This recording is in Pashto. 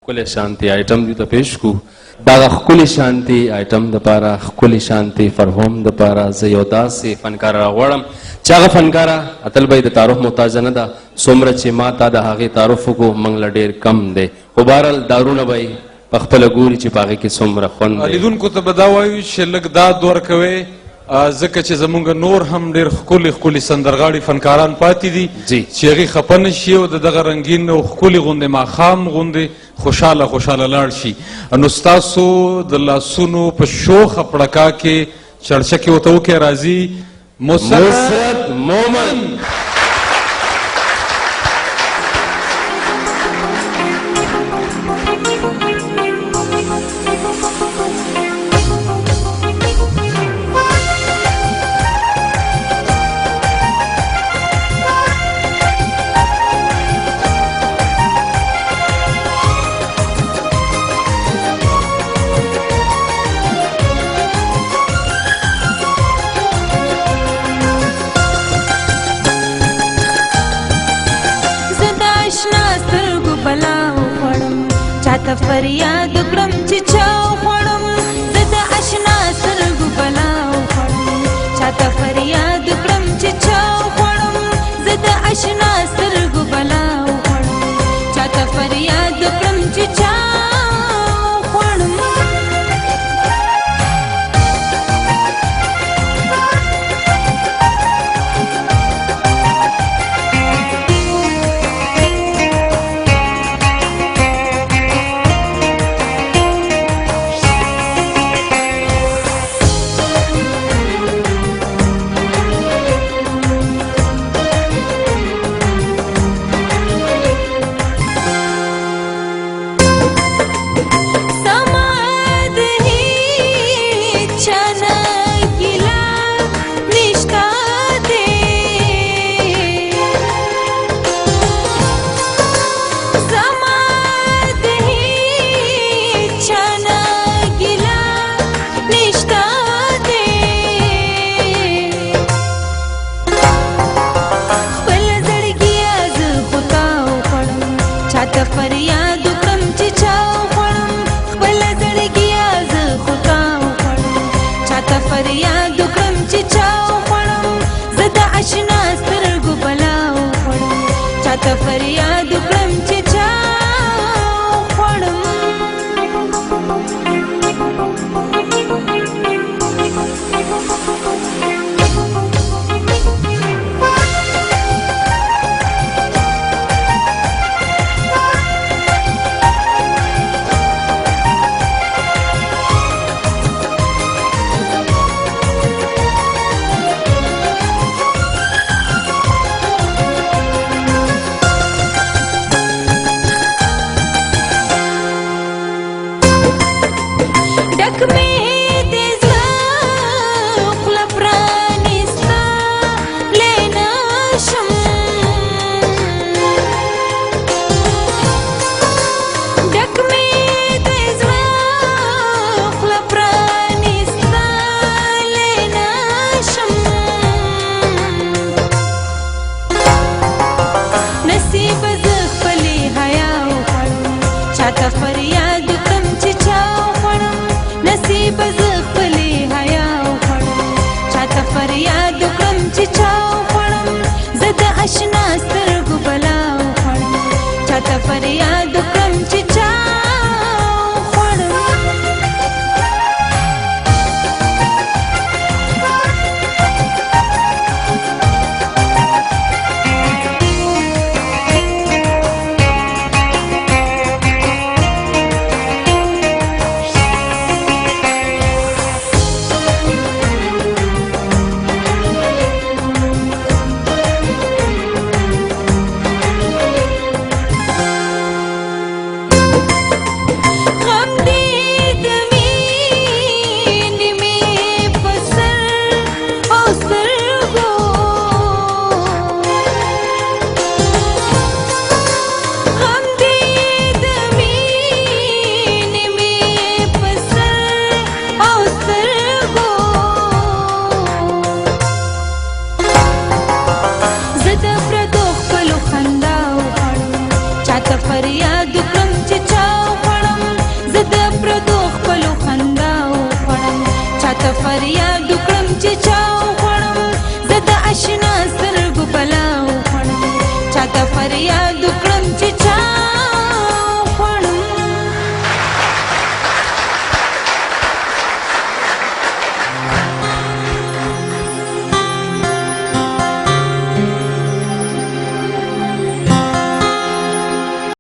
ښکلی شانتي آیټم دې ته پیش کړو. دغه ښکلي شانتي آیټم دپاره ښکلي شانتي فرهوم دپاره زه یو داسې فنکاره راغواړم چې هغه فنکاره اتل به یې د تعارف محتاجه نه ده. څومره چې ما تا د هغې تعارف وکړو موږ له ډېر کم دی، خو بهرحال دارونه به یې په خپله ګوري چې په هغې کې څومره خوند دی. لیدونکو ته به دا وایو چې لږ داد ورکوئ ځکه چې زمونږ نور هم ډېر ښکلي ښکلي سندرغاړي فنکاران پاتې دي چې هغې خفه نه شي او د دغه رنګین او ښکلي غوندې ماښام غوندې خوشحاله خوشحاله لاړ شي. نو ستاسو د لاسونو په شوخه پړکا کې چړچکې ورته وکړئ. راځي مسرت مومن. چاته فریاد کړم چې چا وخوړم، زه د اشنا سترګو بلا وخوړم. چاته فریاد کړم چې چا وخوړم، زه د اشنا سترګو بلا وخوړم. چاته فریاد کړم چې چا وخوړم. چاته فریاد کړم چې چا وخوړم، خپله زړګیه زه خو تا وخوړم. چاته فریاد کړم چې چا وخوړم، زه د اشنا سترګو بلا وخوړم. چاته فریاد کړم چې چا وخوړم. چاته فریاد کړم چې چا وخوړم، نصیب زه خپلې حیا وخوړم. چاته فریاد کړم چې چا وخوړم، زه د اشنا سترګو بلا وخوړم. چاته فریاد